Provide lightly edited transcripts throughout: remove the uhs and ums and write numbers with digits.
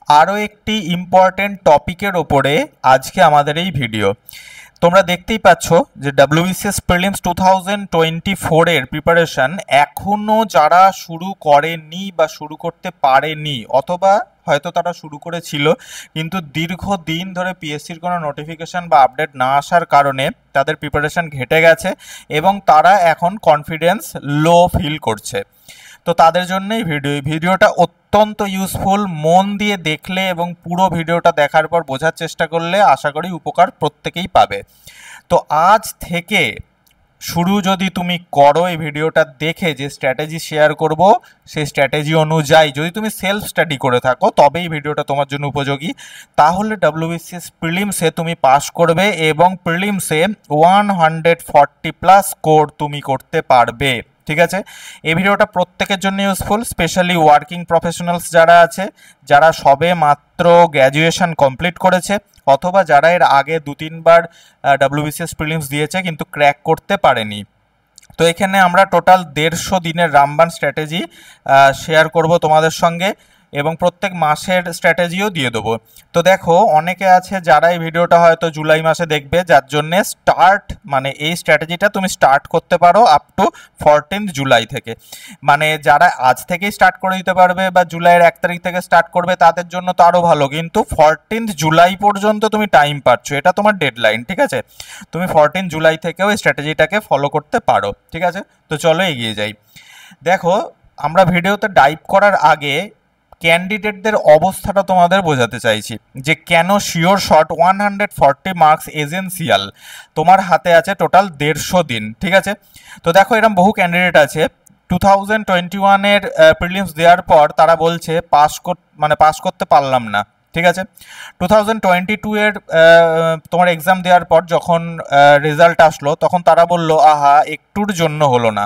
আরও একটি ইম্পর্টেন্ট টপিকের ওপরে আজকে আমাদের এই ভিডিও। তোমরা দেখতেই পাচ্ছ যে WBCS প্রিলিমস 2024 এর প্রিপারেশন এখনও যারা শুরু করেনি বা শুরু করতে পারেনি, অথবা হয়তো তারা শুরু করেছিল কিন্তু দীর্ঘদিন ধরে পিএসসির কোনো নোটিফিকেশন বা আপডেট না আসার কারণে তাদের প্রিপারেশন ঘেটে গেছে এবং তারা এখন কনফিডেন্স লো ফিল করছে। তো তাদের জন্যই ভিডিওটা অত্যন্ত ইউজফুল। মন দিয়ে দেখলে এবং পুরো ভিডিওটা দেখার পর বোঝার চেষ্টা করলে আশা করি উপকার প্রত্যেকেই পাবে। তো আজ থেকে শুরু যদি তুমি করো এই ভিডিওটা দেখে, যে স্ট্র্যাটেজি শেয়ার করব সেই স্ট্র্যাটেজি অনুযায়ী যদি তুমি সেলফ স্টাডি করে থাকো তবে এই ভিডিওটা তোমার জন্য উপযোগী। তাহলে WBCS প্রিলিমসে তুমি পাস করবে এবং প্রিলিমসে 140+ স্কোর তুমি করতে পারবে। ঠিক আছে, এই ভিডিওটা প্রত্যেকের জন্য ইউজফুল, স্পেশালি ওয়ার্কিং প্রফেশনালস যারা আছে, যারা সবে মাত্র গ্র্যাজুয়েশন কমপ্লিট করেছে অথবা যারা এর আগে 2-3 বার WBCS প্রিলিমস দিয়েছে কিন্তু ক্র্যাক করতে পারেনি। তো এখানে আমরা টোটাল 150 দিনের রামবান স্ট্র্যাটেজি শেয়ার করব তোমাদের সঙ্গে এবং প্রত্যেক মাসের স্ট্র্যাটেজিও দিয়ে দেবো। তো দেখো, অনেকে আছে যারা এই ভিডিওটা হয়তো জুলাই মাসে দেখবে, যার জন্যে এই স্ট্র্যাটেজিটা তুমি স্টার্ট করতে পারো আপ টু 14 জুলাই থেকে। মানে যারা আজ থেকেই স্টার্ট করে দিতে পারবে বা জুলাইয়ের 1 তারিখ থেকে স্টার্ট করবে তাদের জন্য তো আরও ভালো, কিন্তু 14 জুলাই পর্যন্ত তুমি টাইম পাচ্ছ, এটা তোমার ডেডলাইন। ঠিক আছে, তুমি 14 জুলাই থেকেও এই স্ট্র্যাটেজিটাকে ফলো করতে পারো। ঠিক আছে, তো চলো এগিয়ে যাই। দেখো, আমরা ভিডিওতে ডাইভ করার আগে ক্যান্ডিডেটদের অবস্থাটা তোমাদের বোঝাতে চাইছি যে কেন শিওর শট 140 মার্কস এজেন্সিয়াল। তোমার হাতে আছে টোটাল 150 দিন। ঠিক আছে, তো দেখো এরকম বহু ক্যান্ডিডেট আছে 2021-এর প্রিলিমস দেওয়ার পর তারা বলছে পাস করতে পারলাম না। ঠিক আছে, 2022-এর তোমার এক্সাম দেওয়ার পর যখন রেজাল্ট আসলো তখন তারা বলল আহা একটুর জন্য হলো না।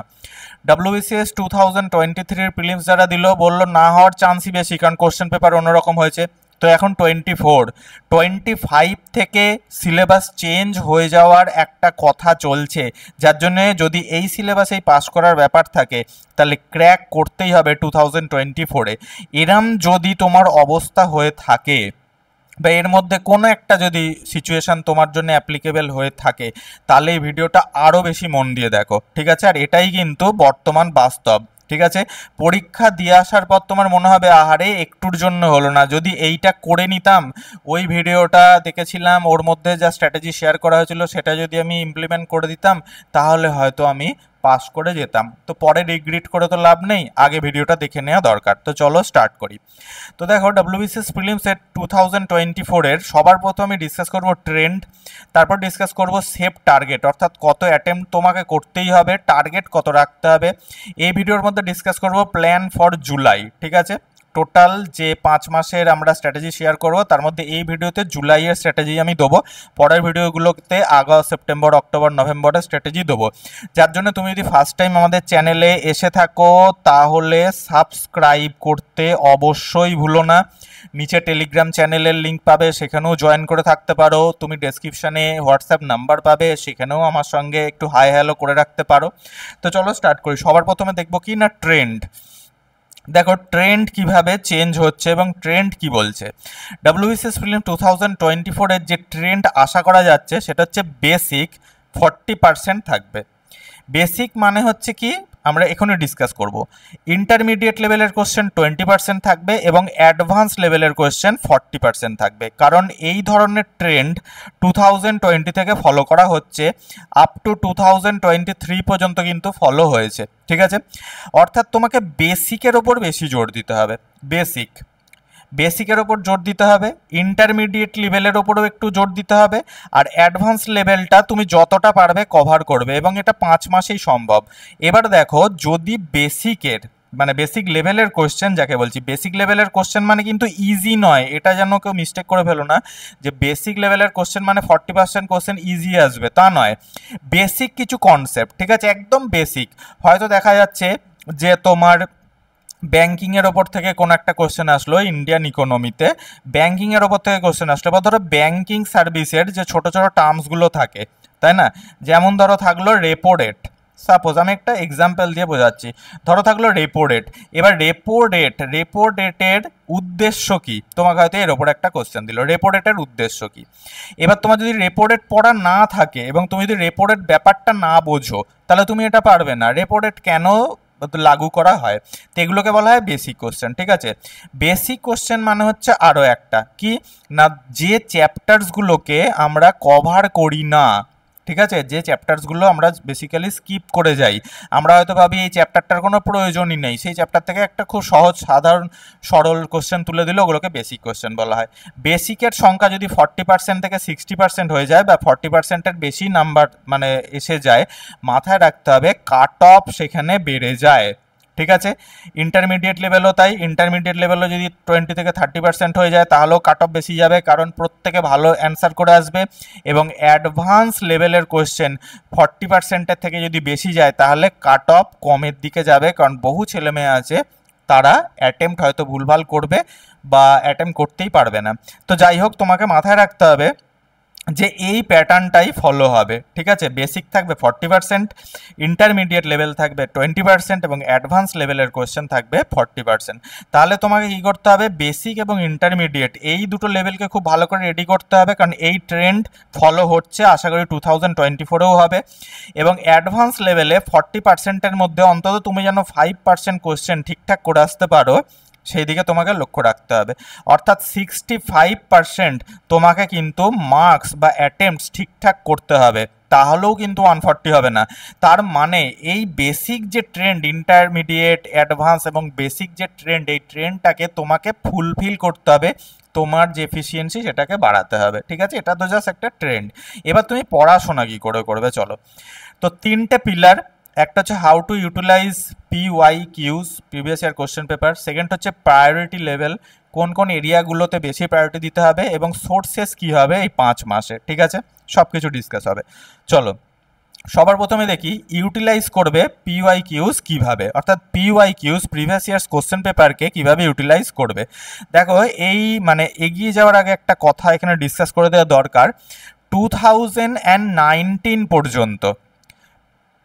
WBCS 2023-এর প্রিলিমস যারা দিল বললো না হওয়ার চান্সই বেশি, কারণ কোশ্চেন পেপার অন্যরকম হয়েছে। তো এখন 25 থেকে সিলেবাস চেঞ্জ হয়ে যাওয়ার একটা কথা চলছে, যার জন্যে যদি এই সিলেবাসেই পাস করার ব্যাপার থাকে তাহলে ক্র্যাক করতেই হবে 2024-এ। এরম যদি তোমার অবস্থা হয়ে থাকে বা এর মধ্যে কোনো একটা যদি সিচুয়েশান তোমার জন্য অ্যাপ্লিকেবল হয়ে থাকে তাহলে এই ভিডিওটা আরও বেশি মন দিয়ে দেখো। ঠিক আছে, আর এটাই কিন্তু বর্তমান বাস্তব। ঠিক আছে, পরীক্ষা দিয়ে আসার পর তোমার মনে হবে আহারে একটুর জন্য হলো না, যদি এইটা করে নিতাম, ওই ভিডিওটা দেখেছিলাম ওর মধ্যে যা স্ট্র্যাটেজি শেয়ার করা হয়েছিল সেটা যদি আমি ইমপ্লিমেন্ট করে দিতাম তাহলে হয়তো আমি পাস করে যেতাম। তো পরে রিগ্রেট করে তো লাভ নেই, আগে ভিডিওটা দেখে নেওয়া দরকার। তো চলো স্টার্ট করি। তো দেখো, WBCS প্রিলিমসের 2024-এর সবার প্রথমে ডিসকাস করব ট্রেন্ড, তারপর ডিসকাস করব সেফ টার্গেট, অর্থাৎ কত অ্যাটেম্প্ট তোমাকে করতেই হবে, টার্গেট কত রাখতে হবে। এই ভিডিওর মধ্যে ডিসকাস করব প্ল্যান ফর জুলাই। ঠিক আছে, টোটাল যে 5 মাসের আমরা স্ট্র্যাটেজি শেয়ার করব তার মধ্যে এই ভিডিওতে জুলাইয়ের স্ট্র্যাটেজি আমি দেবো, পরের ভিডিওগুলোতে আগস্ট, সেপ্টেম্বর, অক্টোবর, নভেম্বরের স্ট্র্যাটেজি দেবো। যার জন্য তুমি যদি ফার্স্ট টাইম আমাদের চ্যানেলে এসে থাকো তাহলে সাবস্ক্রাইব করতে অবশ্যই ভুলো না। নিচে টেলিগ্রাম চ্যানেলের লিঙ্ক পাবে, সেখানেও জয়েন করে থাকতে পারো। তুমি ডেসক্রিপশানে হোয়াটসঅ্যাপ নাম্বার পাবে, সেখানেও আমার সঙ্গে একটু হাই হ্যালো করে রাখতে পারো। তো চলো স্টার্ট করি। সবার প্রথমে দেখবো কি না ট্রেন্ড। দেখো ট্রেন্ড কিভাবে চেঞ্জ হচ্ছে এবং ট্রেন্ড কি বলছে। WBCS প্রিলিম 2024-এর যে ট্রেন্ড আশা করা যাচ্ছে সেটা হচ্ছে বেসিক 40% থাকবে। বেসিক মানে হচ্ছে কি আমরা এখনই ডিসকাস করব। ইন্টারমিডিয়েট লেভেলের কোশ্চেন 20% থাকবে এবং অ্যাডভান্স লেভেলের কোশ্চেন 40% থাকবে, কারণ এই ধরনের ট্রেন্ড 2020 থেকে ফলো করা হচ্ছে, আপ টু 2023 পর্যন্ত কিন্তু ফলো হয়েছে। ঠিক আছে, অর্থাৎ তোমাকে বেসিকের ওপর বেশি জোর দিতে হবে। বেসিকের ওপর জোর দিতে হবে, ইন্টারমিডিয়েট লেভেলের ওপরও একটু জোর দিতে হবে, আর অ্যাডভান্স লেভেলটা তুমি যতটা পারবে কভার করবে এবং এটা 5 মাসেই সম্ভব। এবার দেখো, যদি বেসিক লেভেলের কোশ্চেন যাকে বলছি, বেসিক লেভেলের কোশ্চেন মানে কিন্তু ইজি নয়, এটা যেন কেউ মিস্টেক করে ফেলো না যে বেসিক লেভেলের কোশ্চেন মানে 40% কোশ্চেন ইজি আসবে, তা নয়। বেসিক কিছু কনসেপ্ট, ঠিক আছে, একদম বেসিক। হয়তো দেখা যাচ্ছে যে তোমার ব্যাঙ্কিংয়ের ওপর থেকে কোনো একটা কোশ্চেন আসলো, ইন্ডিয়ান ইকোনমিতে ব্যাঙ্কিংয়ের ওপর থেকে কোশ্চেন আসলো, বা ধরো ব্যাঙ্কিং সার্ভিসের যে ছোটো ছোটো টার্মসগুলো থাকে, তাই না, যেমন ধরো থাকলো রেপো রেট, সাপোজ আমি একটা এক্সাম্পল দিয়ে বোঝাচ্ছি, ধরো থাকলো রেপো রেট। এবার রেপো রেটের উদ্দেশ্য কি, তোমাকে হয়তো এর ওপর একটা কোশ্চেন দিল, রেপো রেটের উদ্দেশ্য কি। এবার তোমার যদি রেপো রেট পড়া না থাকে এবং তুমি যদি রেপো রেট ব্যাপারটা না বোঝো, তাহলে তুমি এটা পারবে না। রেপো রেট কেন লাগু করা হয়, তো এগুলোকে বলা হয় বেসিক কোশ্চেন। ঠিক আছে, বেসিক কোশ্চেন মানে হচ্ছে আরও একটা কি না, যে চ্যাপ্টার্সগুলোকে আমরা কভার করি না, ঠিক আছে, যে চ্যাপ্টার্সগুলো আমরা বেসিক্যালি স্কিপ করে যাই, আমরা হয়তো ভাবি এই চ্যাপ্টারটার কোনো প্রয়োজনই নেই, সেই চ্যাপ্টার থেকে একটা খুব সহজ সাধারণ সরল কোশ্চেন তুলে দিলে ওগুলোকে বেসিক কোশ্চেন বলা হয়। বেসিকের সংখ্যা যদি 40% থেকে 60% হয়ে যায় বা 40%-এর বেশি নাম্বার মানে এসে যায়, মাথায় রাখতে হবে কাট অফ সেখানে বেড়ে যায়। ঠিক আছে, ইন্টারমিডিয়েট লেভেলও তাই, ইন্টারমিডিয়েট লেভেলও যদি 20 থেকে 30% হয়ে যায় তাহলেও কাট অফ বেশি যাবে, কারণ প্রত্যেকে ভালো অ্যান্সার করে আসবে। এবং অ্যাডভান্স লেভেলের কোশ্চেন 40%-এর থেকে যদি বেশি যায় তাহলে কাট অফ কমের দিকে যাবে, কারণ বহু ছেলেমেয়ে আছে তারা অ্যাটেম্প্ট হয়তো ভুলভাল করবে বা অ্যাটেম্প্ট করতেই পারবে না। তো যাই হোক, তোমাকে মাথায় রাখতে হবে যে এই প্যাটার্নটাই ফলো হবে। ঠিক আছে, বেসিক থাকবে 40%, ইন্টারমিডিয়েট লেভেল থাকবে 20% এবং অ্যাডভান্স লেভেলের কোয়েশ্চেন থাকবে 40%। তাহলে তোমাকে কী করতে হবে, বেসিক এবং ইন্টারমিডিয়েট এই দুটো লেভেলকে খুব ভালো করে রেডি করতে হবে, কারণ এই ট্রেন্ড ফলো হচ্ছে, আশা করি 2024-এও হবে। এবং অ্যাডভান্স লেভেলে 40%-এর মধ্যে অন্তত তুমি যেন 5% কোয়েশ্চেন ঠিকঠাক করে আসতে পারো, সেই দিকে তোমাকে লক্ষ্য রাখতে হবে। অর্থাৎ 65% তোমাকে কিন্তু মার্কস বা অ্যাটেম্পটস ঠিকঠাক করতে হবে, তাহলেও কিন্তু 140 হবে না। তার মানে এই বেসিক যে ট্রেন্ড, ইন্টারমিডিয়েট, অ্যাডভান্স এবং বেসিক যে ট্রেন্ড, এই ট্রেন্ডটাকে তোমাকে ফুলফিল করতে হবে, তোমার যে এফিসিয়েন্সি সেটাকে বাড়াতে হবে। ঠিক আছে, এটা তো জাস্ট একটা ট্রেন্ড। এবার তুমি পড়াশোনা কী করে করবে চলো। তো তিনটে পিলার, একটা হচ্ছে how to utilise PYQs previous year question paper, second হচ্ছে প্রায়োরিটি লেভেল, কোন কোন এরিয়াগুলোতে বেশি প্রায়োরিটি দিতে হবে, এবং সোর্সেস কী হবে এই 5 মাসে। ঠিক আছে, সব কিছু ডিসকাস হবে। চলো সবার প্রথমে দেখি ইউটিলাইজ করবে PYQs কিভাবে, অর্থাৎ PYQs প্রিভিয়াস ইয়ার্স কোশ্চেন পেপারকে কিভাবে ইউটিলাইজ করবে। দেখো এই মানে এগিয়ে যাওয়ার আগে একটা কথা এখানে ডিসকাস করে দেওয়া দরকার। 2019 পর্যন্ত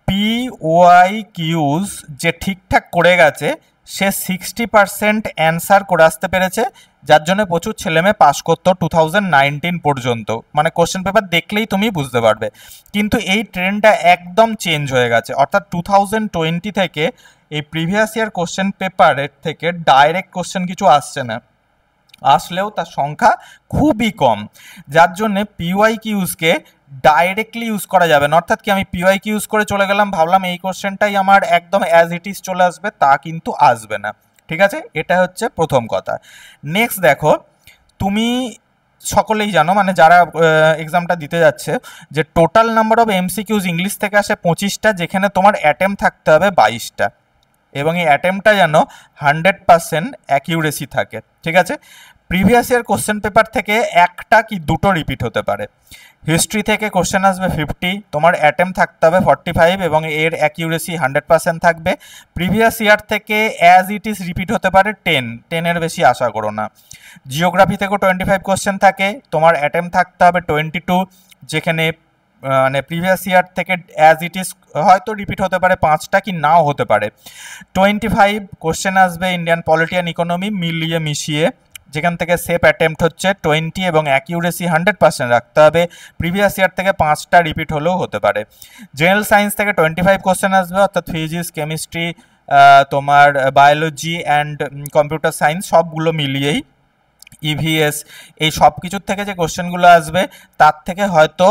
PYQs যে ঠিকঠাক করে গেছে সে 60% অ্যান্সার করে আসতে পেরেছে, যার জন্য প্রচুর ছেলেমেয়ে পাস করতো 2019 পর্যন্ত, মানে কোশ্চেন পেপার দেখলেই তুমি বুঝতে পারবে। কিন্তু এই ট্রেন্ডটা একদম চেঞ্জ হয়ে গেছে, অর্থাৎ 2020 থেকে এই প্রিভিয়াস ইয়ার কোশ্চেন পেপারের থেকে ডাইরেক্ট কোশ্চেন কিছু আসছে না, আসলেও তার সংখ্যা খুবই কম, যার জন্যে PYQsকে ডাইরেক্টলি ইউজ করা যাবে না। অর্থাৎ কি আমি PYQ ইউজ করে চলে গেলাম, ভাবলাম এই কোশ্চেনটাই আমার একদম অ্যাজ ইট ইজ চলে আসবে, তা কিন্তু আসবে না। ঠিক আছে, এটা হচ্ছে প্রথম কথা। নেক্সট দেখো, তুমি সকলেই জানো মানে যারা এক্সামটা দিতে যাচ্ছে যে total number of MCQs English থেকে আসে 25টা, যেখানে তোমার অ্যাটেম্প থাকতে হবে 22টা, এবং এই অ্যাটেম্পটা যেন 100% অ্যাকিউরেসি থাকে। ঠিক আছে, প্রিভিয়াস ইয়ার কোশ্চেন পেপার থেকে একটা কি দুটো রিপিট হতে পারে। হিস্ট্রি থেকে কোশ্চেন আসবে 50, তোমার অ্যাটেম্প থাকতে হবে 45 এবং এর অ্যাকিউরেসি 100% থাকবে। প্রিভিয়াস ইয়ার থেকে অ্যাজ ইট ইজ রিপিট হতে পারে 10-এর বেশি আশা করো না। জিওগ্রাফি থেকেও 25 কোশ্চেন থাকে, তোমার অ্যাটেম্প থাকতে হবে 22, যেখানে মানে প্রিভিয়াস ইয়ার থেকে অ্যাজ ইট ইজ হয়তো রিপিট হতে পারে 5টা কি নাও হতে পারে। 25 কোশ্চেন আসবে ইন্ডিয়ান পলিটি অ্যান্ড ইকোনমি মিলিয়ে মিশিয়ে, যেখান থেকে সেফ অ্যাটেম্প্ট হচ্ছে 20 এবং অ্যাকিউরেসি 100% রাখতে হবে। প্রিভিয়াস ইয়ার থেকে 5টা রিপিট হলেও হতে পারে। জেনারেল সায়েন্স থেকে 25 কোশ্চেন আসবে, অর্থাৎ ফিজিক্স, কেমিস্ট্রি, তোমার বায়োলজি অ্যান্ড কম্পিউটার সায়েন্স সবগুলো মিলিয়েই, EVS, এই সব কিছুর থেকে যে কোশ্চেনগুলো আসবে তার থেকে হয়তো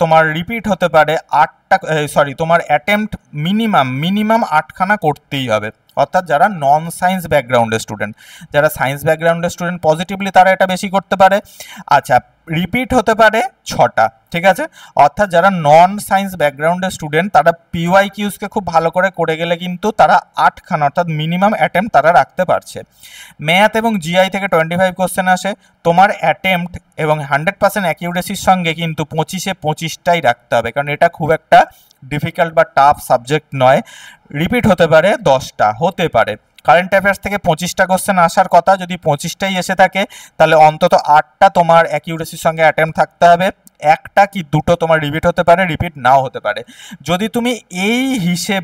তোমার রিপিট হতে পারে 8টা, তোমার অ্যাটেম্প্ট মিনিমাম 8খানা করতেই হবে। অর্থাৎ যারা নন সায়েন্স ব্যাকগ্রাউন্ডের স্টুডেন্ট, যারা সায়েন্স ব্যাকগ্রাউন্ডের স্টুডেন্ট পজিটিভলি তারা এটা বেশি করতে পারে। আচ্ছা, রিপিট হতে পারে 6টা। ঠিক আছে, অর্থাৎ যারা নন সায়েন্স ব্যাকগ্রাউন্ডের স্টুডেন্ট তারা PYQsকে খুব ভালো করে গেলে কিন্তু তারা 8খানা অর্থাৎ মিনিমাম অ্যাটেম্প্ট তারা রাখতে পারছে। ম্যাথ এবং GI থেকে 25 কোশ্চেন আসে, তোমার অ্যাটেম্প্ট এবং 100% অ্যাকিউরেসির সঙ্গে কিন্তু 25টাই রাখতে হবে, কারণ এটা খুব একটা ডিফিকাল্ট বা টাফ সাবজেক্ট নয়। রিপিট হতে পারে 10টা, হতে পারে। কারেন্ট অ্যাফেয়ার্স থেকে 25টা কোশ্চেন আসার কথা, যদি 25টাই এসে থাকে তাহলে অন্তত 8টা তোমার অ্যাকিউরেসির সঙ্গে অ্যাটেম্প্ট থাকতে হবে। একটা কি দুটো তোমার রিপিট হতে পারে, রিপিট নাও হতে পারে। যদি তুমি এই হিসেব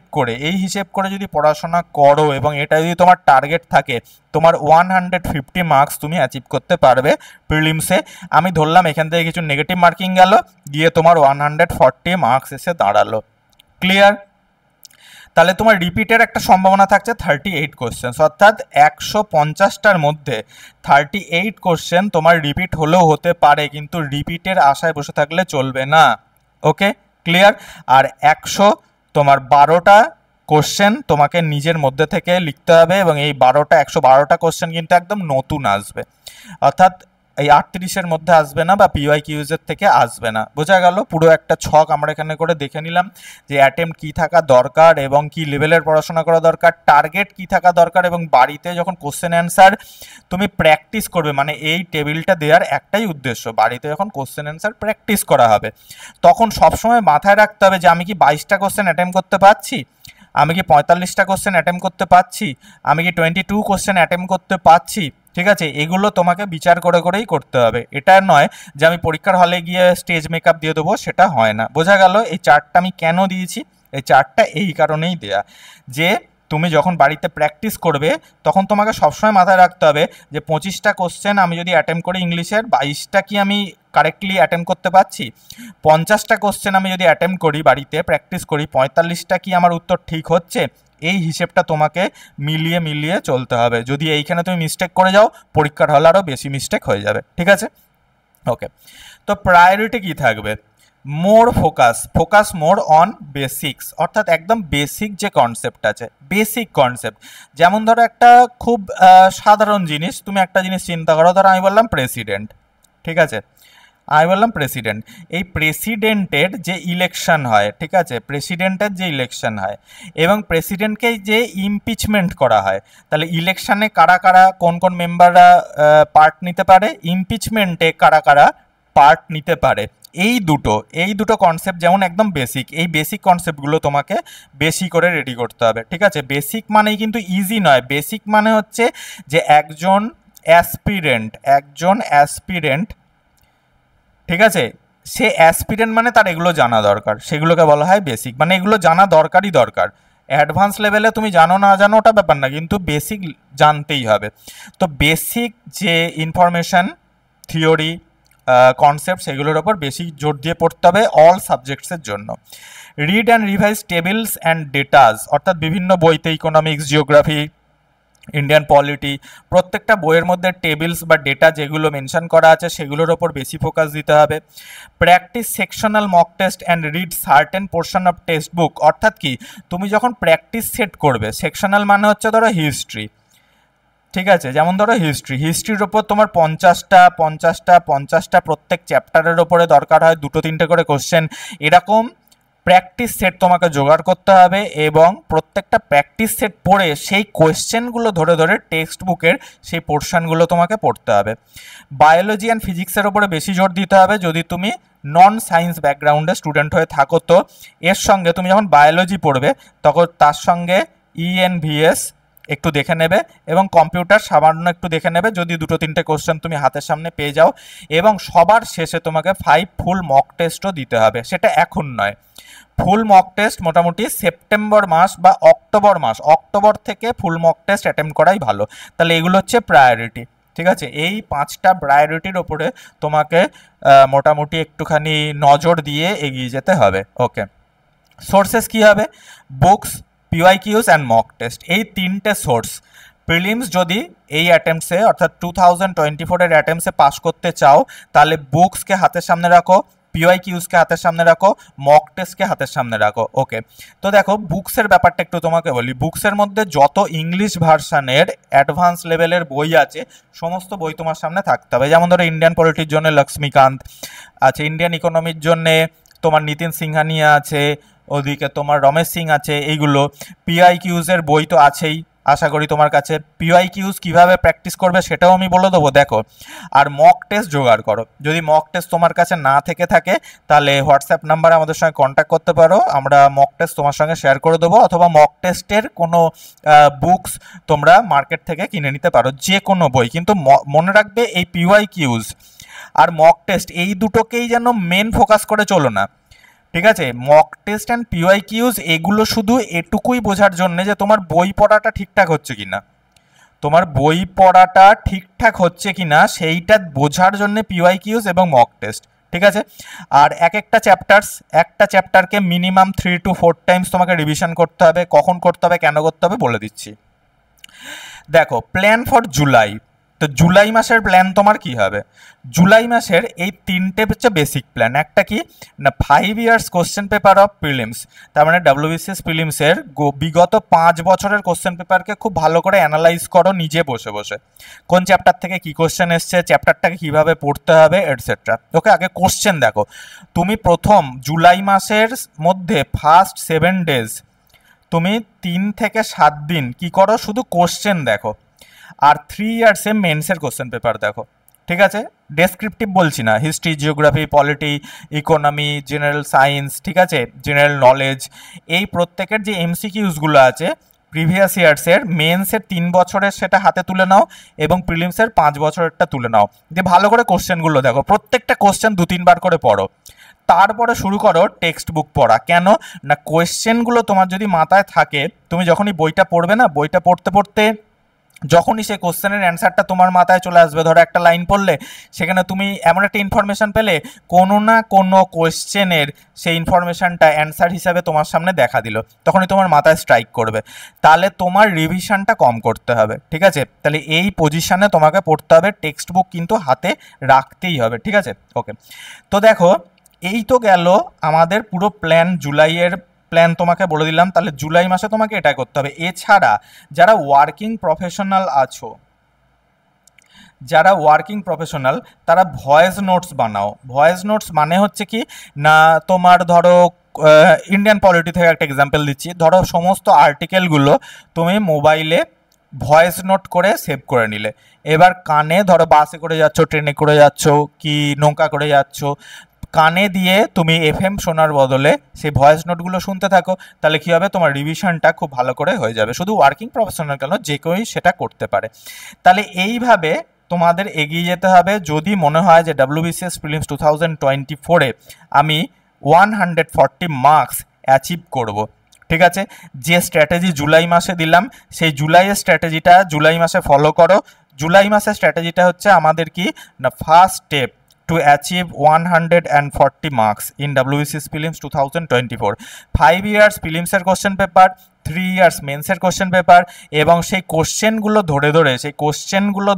করে যদি পড়াশোনা করো এবং এটা যদি তোমার টার্গেট থাকে, তোমার 150 মার্কস তুমি অ্যাচিভ করতে পারবে প্রিলিমসে। আমি ধরলাম এখান থেকে কিছু নেগেটিভ মার্কিং গেল, গিয়ে তোমার 140 মার্কস এসে দাঁড়ালো। ক্লিয়ার? তাহলে তোমার রিপিটের একটা সম্ভাবনা থাকছে 38 কোশ্চেন, অর্থাৎ 150টার মধ্যে 38 কোশ্চেন তোমার রিপিট হলেও হতে পারে, কিন্তু রিপিটের আশায় বসে থাকলে চলবে না। ওকে, ক্লিয়ার? আর 112টা কোশ্চেন তোমাকে নিজের মধ্যে থেকে লিখতে হবে, এবং এই 112টা কোশ্চেন কিন্তু একদম নতুন আসবে, অর্থাৎ এই 38-এর মধ্যে আসবে না বা PYQs-এর থেকে আসবে না। বোঝা গেল? পুরো একটা ছক আমরা এখানে করে দেখে নিলাম যে অ্যাটেম্প্ট কী থাকা দরকার এবং কি লেভেলের পড়াশোনা করা দরকার, টার্গেট কী থাকা দরকার, এবং বাড়িতে যখন কোশ্চেন অ্যান্সার তুমি প্র্যাকটিস করবে, মানে এই টেবিলটা দেওয়ার একটাই উদ্দেশ্য, বাড়িতে যখন কোশ্চেন অ্যান্সার প্র্যাকটিস করা হবে তখন সবসময় মাথায় রাখতে হবে যে আমি কি 22টা কোশ্চেন অ্যাটেম্প্ট করতে পারছি, আমি কি 45টা কোশ্চেন অ্যাটেম্প্ট করতে পারছি, আমি কি 22 কোশ্চেন অ্যাটেম্প্ট করতে পারছি। ঠিক আছে, এগুলো তোমাকে বিচার করে করেই করতে হবে। এটা নয় যে আমি পরীক্ষার হলে গিয়ে স্টেজ মেকআপ দিয়ে দেবো, সেটা হয় না। বোঝা গেল? এই চার্টটা আমি কেন দিয়েছি? এই চার্টটা এই কারণেই দেয়া যে তুমি যখন বাড়িতে প্র্যাকটিস করবে তখন তোমাকে সবসময় মাথায় রাখতে হবে যে 25টা কোশ্চেন আমি যদি অ্যাটেম্প্ট করি ইংলিশের, 22টা কি আমি কারেক্টলি অ্যাটেম্প্ট করতে পারছি, 50টা কোশ্চেন আমি যদি অ্যাটেম্প্ট করি বাড়িতে প্র্যাকটিস করি, 45টা কি আমার উত্তর ঠিক হচ্ছে। এই হিসেবটা তোমাকে মিলিয়ে মিলিয়ে চলতে হবে। যদি এইখানে তুমি মিস্টেক করে যাও, পরীক্ষার হলে আরও বেশি মিস্টেক হয়ে যাবে। ঠিক আছে? ওকে, তো প্রায়োরিটি কি থাকবে? মোর ফোকাস মোর অন বেসিক্স, অর্থাৎ একদম বেসিক যে কনসেপ্ট আছে, বেসিক কনসেপ্ট। যেমন ধরো একটা খুব সাধারণ জিনিস, তুমি একটা জিনিস চিন্তা করো, ধরো আমি বললাম প্রেসিডেন্ট। ঠিক আছে, আমি বললাম প্রেসিডেন্ট, এই প্রেসিডেন্টের যে ইলেকশন হয়, ঠিক আছে, প্রেসিডেন্টের যে ইলেকশন হয় এবং প্রেসিডেন্টকে যে ইমপিচমেন্ট করা হয়, তাহলে ইলেকশনে কারা কারা কোন কোন মেম্বাররা পার্ট নিতে পারে, ইমপিচমেন্টে কারা কারা পার্ট নিতে পারে, এই দুটো কনসেপ্ট যেমন একদম বেসিক, এই বেসিক কনসেপ্টগুলো তোমাকে বেশি করে রেডি করতে হবে। ঠিক আছে, বেসিক মানেই কিন্তু ইজি নয়, বেসিক মানে হচ্ছে যে একজন অ্যাসপিরেন্ট, ঠিক আছে, সে অ্যাসপিরেন্ট মানে তার এগুলো জানা দরকার, সেগুলোকে বলা হয় বেসিক, মানে এগুলো জানা দরকারই দরকার। অ্যাডভান্স লেভেলে তুমি জানো না জানো ওটা ব্যাপার না, কিন্তু বেসিক জানতেই হবে। তো বেসিক যে ইনফরমেশান, থিওরি, কনসেপ্ট, সেগুলোর ওপর বেশি জোর দিয়ে পড়তে হবে অল সাবজেক্টসের জন্য। Read and revise tables and datas, অর্থাৎ বিভিন্ন বইতে ইকোনমিক্স, জিওগ্রাফি, ইন্ডিয়ান পলিটি, প্রত্যেকটা বইয়ের মধ্যে টেবিলস বা ডেটা যেগুলো মেনশন করা আছে সেগুলোর ওপর বেশি ফোকাস দিতে হবে। Practice sectional mock test and read certain portion of text book, অর্থাৎ কি তুমি যখন প্র্যাকটিস সেট করবে, সেকশনাল মানে হচ্ছে ধরো হিস্ট্রি, ঠিক আছে, যেমন ধরো হিস্ট্রির ওপর তোমার 50টা প্রত্যেক চ্যাপ্টারের ওপরে দরকার হয় 2-3টে করে কোশ্চেন, এরকম প্র্যাকটিস সেট তোমাকে জোগাড় করতে হবে এবং প্রত্যেকটা প্র্যাকটিস সেট পড়ে সেই কোয়েশ্চেনগুলো ধরে ধরে টেক্সট বুকের সেই পোর্শনগুলো তোমাকে পড়তে হবে। বায়োলজি অ্যান্ড ফিজিক্সের ওপরে বেশি জোর দিতে হবে যদি তুমি নন সায়েন্স ব্যাকগ্রাউন্ডে স্টুডেন্ট হয়ে থাকো। তো এর সঙ্গে তুমি যখন বায়োলজি পড়বে তখন তার সঙ্গে ENVS একটু দেখে নেবে এবং কম্পিউটার সামান্য একটু দেখে নেবে, যদি 2-3টে কোশ্চেন তুমি হাতের সামনে পেয়ে যাও। এবং সবার শেষে তোমাকে 5 ফুল মক টেস্টও দিতে হবে, সেটা এখন নয়, ফুল মক টেস্ট মোটামুটি সেপ্টেম্বর মাস বা অক্টোবর থেকে ফুল মক টেস্ট অ্যাটেম্প করাই ভালো। তাহলে এগুলো হচ্ছে প্রায়োরিটি। ঠিক আছে, এই 5টা প্রায়োরিটির ওপরে তোমাকে মোটামুটি একটুখানি নজর দিয়ে এগিয়ে যেতে হবে। ওকে, সোর্সেস কী হবে? Books, PYQs and mock test, এই 3টে সোর্স। প্রিলিমস যদি এই অ্যাটেম্পসে অর্থাৎ 2024-এর অ্যাটেম্পসে পাস করতে চাও তাহলে বুকসকে হাতের সামনে রাখো, PYQsকে হাতের সামনে রাখো, মক টেস্টকে হাতের সামনে রাখো। ওকে, তো দেখো বুকসের ব্যাপারটা একটু তোমাকে বলি। বুকসের মধ্যে যত ইংলিশ ভার্সানের অ্যাডভান্স লেভেলের বই আছে সমস্ত বই তোমার সামনে থাকতে হবে। যেমন ধরো ইন্ডিয়ান পলিটির জন্য লক্ষ্মীকান্ত আছে, ইন্ডিয়ান ইকোনমির জন্যে তোমার নিতিন সিংহানিয়া আছে, ওদিকে তোমার রমেশ সিং আছে, এইগুলো। PYQs এর বই তো আছেই, আশা করি তোমার কাছে। পিওয়াইকিউজ কীভাবে প্র্যাকটিস করবে সেটাও আমি বলে দেবো। দেখো, আর মক টেস্ট জোগাড় করো। যদি মক টেস্ট তোমার কাছে না থেকে থাকে তাহলে হোয়াটসঅ্যাপ নাম্বারে আমাদের সঙ্গে কন্ট্যাক্ট করতে পারো, আমরা মক টেস্ট তোমার সঙ্গে শেয়ার করে দেবো, অথবা মক টেস্টের কোনো বুকস তোমরা মার্কেট থেকে কিনে নিতে পারো, যে কোনো বই। কিন্তু মনে রাখবে এই পিওয়াইকিউজ আর মক টেস্ট এই দুটোকেই যেন মেন ফোকাস করে চলো না, ঠিক আছে? মক টেস্ট অ্যান্ড পিওয়াইকিউজ এগুলো শুধু এটুকুই বোঝার জন্য যে তোমার বই পড়াটা ঠিকঠাক হচ্ছে কিনা, তোমার বই পড়াটা ঠিকঠাক হচ্ছে কিনা সেইটা বোঝার জন্য পিওয়াইকিউজ এবং মক টেস্ট, ঠিক আছে? আর একটা চ্যাপ্টারকে মিনিমাম 3 to 4 টাইমস তোমাকে রিভিশন করতে হবে। কখন করতে হবে, কেন করতে হবে বলে দিচ্ছি। দেখো, প্ল্যান ফর জুলাই। তো জুলাই মাসের প্ল্যান তোমার কি হবে? জুলাই মাসের এই তিনটে হচ্ছে বেসিক প্ল্যান। একটা কি না, 5 years question paper of prelims, তার মানে WBCS প্রিলিমসের বিগত 5 বছরের কোশ্চেন পেপারকে খুব ভালো করে অ্যানালাইজ করো নিজে বসে বসে। কোন চ্যাপ্টার থেকে কি কোশ্চেন এসছে, চ্যাপ্টারটাকে কীভাবে পড়তে হবে, এটসেট্রা। ওকে, আগে কোশ্চেন দেখো। তুমি প্রথম জুলাই মাসের মধ্যে ফার্স্ট 7 days তুমি 3 থেকে 7 দিন কি করো, শুধু কোশ্চেন দেখো। আর 3 ইয়ার্সে মেন্সের কোশ্চেন পেপার দেখো, ঠিক আছে? ডেসক্রিপটিভ বলছি না, history, geography, polity, economy, general science, ঠিক আছে, জেনারেল নলেজ, এই প্রত্যেকের যে MCQsগুলো আছে প্রিভিয়াস ইয়ার্সের, মেন্সের 3 বছরের সেটা হাতে তুলে নাও এবং প্রিলিমসের 5 বছরেরটা তুলে নাও, দিয়ে ভালো করে কোশ্চেনগুলো দেখো। প্রত্যেকটা কোশ্চেন 2-3 বার করে পড়ো। তারপরে শুরু করো টেক্সট বুক পড়া। কেন না, কোয়েশ্চেনগুলো তোমার যদি মাথায় থাকে, তুমি যখনই বইটা পড়বে না, বইটা পড়তে পড়তে যখনই সেই কোশ্চেনের অ্যান্সারটা তোমার মাথায় চলে আসবে, ধরো একটা লাইন পড়লে সেখানে তুমি এমন একটা ইনফরমেশান পেলে, কোনো না কোনো কোয়েশ্চেনের সেই ইনফরমেশানটা অ্যান্সার হিসাবে তোমার সামনে দেখা দিল, তখনই তোমার মাথায় স্ট্রাইক করবে। তাহলে তোমার রিভিশনটা কম করতে হবে, ঠিক আছে? তাহলে এই পজিশানে তোমাকে পড়তে হবে, টেক্সট বুক কিন্তু হাতে রাখতেই হবে, ঠিক আছে? ওকে, তো দেখো, এই তো গেল আমাদের পুরো প্ল্যান, জুলাইয়ের প্ল্যান তোমাকে বলে দিলাম। তাহলে জুলাই মাসে তোমাকে এটা করতে হবে। এছাড়া যারা ওয়ার্কিং প্রফেশনাল আছো, যারা ওয়ার্কিং প্রফেশনাল, তারা ভয়েস নোটস বানাও। ভয়েস নোটস মানে হচ্ছে কি না, তোমার ধরো ইন্ডিয়ান পলিটি থেকে একটা এক্সাম্পল দিচ্ছি, ধরো সমস্ত আর্টিকেলগুলো তুমি মোবাইলে ভয়েস নোট করে সেভ করে নিলে, এবার কানে, ধরো বাসে করে যাচ্ছ, ট্রেনে করে যাচ্ছ, কি নৌকা করে যাচ্ছ, কানে দিয়ে তুমি FM শোনার বদলে সেই ভয়েস নোটগুলো শুনতে থাকো। তাহলে কী হবে, তোমার রিভিশনটা খুব ভালো করে হয়ে যাবে। শুধু ওয়ার্কিং প্রফেশনাল কেন, যে কেউই সেটা করতে পারে। তাহলে এইভাবে তোমাদের এগিয়ে যেতে হবে। যদি মনে হয় যে WBCS প্রিলিমস 2024-এ আমি 140 মার্কস অ্যাচিভ করব, ঠিক আছে, যে স্ট্র্যাটেজি জুলাই মাসে দিলাম, সেই জুলাইয়ের স্ট্র্যাটেজিটা জুলাই মাসে ফলো করো। জুলাই মাসের স্ট্র্যাটেজিটা হচ্ছে আমাদের কি না, first step to achieve 140 marks in WBCS prelims 2024. 5 years prelims এর কোশ্চেন পেপার, 3 years মেন্স এর কোশ্চেন পেপার, এবং সেই কোশ্চেনগুলো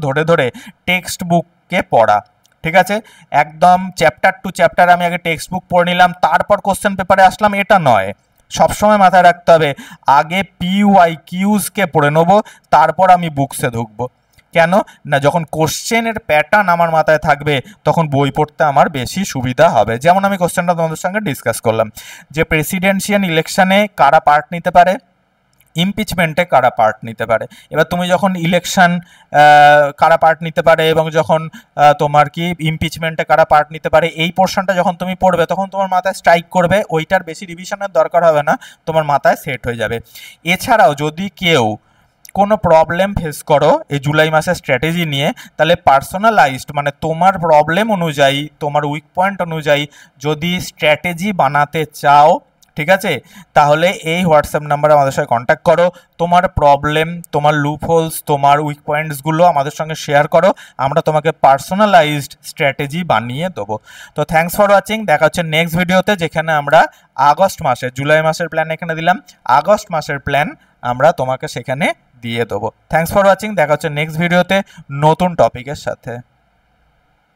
ধরে ধরে টেক্সট বুককে পড়া, ঠিক আছে? একদম চ্যাপ্টার টু চ্যাপ্টার আমি আগে টেক্সট বুক পড়ে নিলাম, তারপর কোশ্চেন পেপারে আসলাম, এটা নয়। সবসময় মাথায় রাখতে হবে, আগে PYQsকে পড়ে নেবো, তারপর আমি বুকসে ঢুকবো। কেন না, যখন কোশ্চেনের প্যাটার্ন আমার মাথায় থাকবে তখন বই পড়তে আমার বেশি সুবিধা হবে। যেমন আমি কোশ্চেনটা তোমাদের সঙ্গে ডিসকাস করলাম যে প্রেসিডেন্সিয়াল ইলেকশনে কারা পার্ট নিতে পারে, ইমপিচমেন্টে কারা পার্ট নিতে পারে। এবার তুমি যখন ইলেকশন কারা পার্ট নিতে পারে এবং যখন তোমার কি ইমপিচমেন্টে কারা পার্ট নিতে পারে, এই পোর্শনটা যখন তুমি পড়বে তখন তোমার মাথায় স্ট্রাইক করবে, ওইটার বেশি রিভিশনের দরকার হবে না, তোমার মাথায় সেট হয়ে যাবে। এছাড়াও যদি কেউ কোনো প্রবলেম ফেস করো এই জুলাই মাসের স্ট্র্যাটেজি নিয়ে, তাহলে পার্সোনালাইজড মানে তোমার প্রবলেম অনুযায়ী, তোমার উইক পয়েন্ট অনুযায়ী যদি স্ট্র্যাটেজি বানাতে চাও, ঠিক আছে, তাহলে এই হোয়াটসঅ্যাপ নাম্বারে আমাদের সঙ্গে কন্ট্যাক্ট করো। তোমার প্রবলেম, তোমার লুপ হোলস, তোমার উইক পয়েন্টসগুলো আমাদের সঙ্গে শেয়ার করো, আমরা তোমাকে পার্সোনালাইজড স্ট্র্যাটেজি বানিয়ে দেবো। তো থ্যাংকস ফর ওয়াচিং। দেখা হচ্ছে নেক্সট ভিডিওতে, যেখানে আমরা আগস্ট মাসে, জুলাই মাসের প্ল্যান এখানে দিলাম, আগস্ট মাসের প্ল্যান আমরা তোমাকে সেখানে দিয়ে দেবো। Thanks for watching. দেখা হচ্ছে নেক্সট ভিডিওতে নতুন টপিকের সাথে।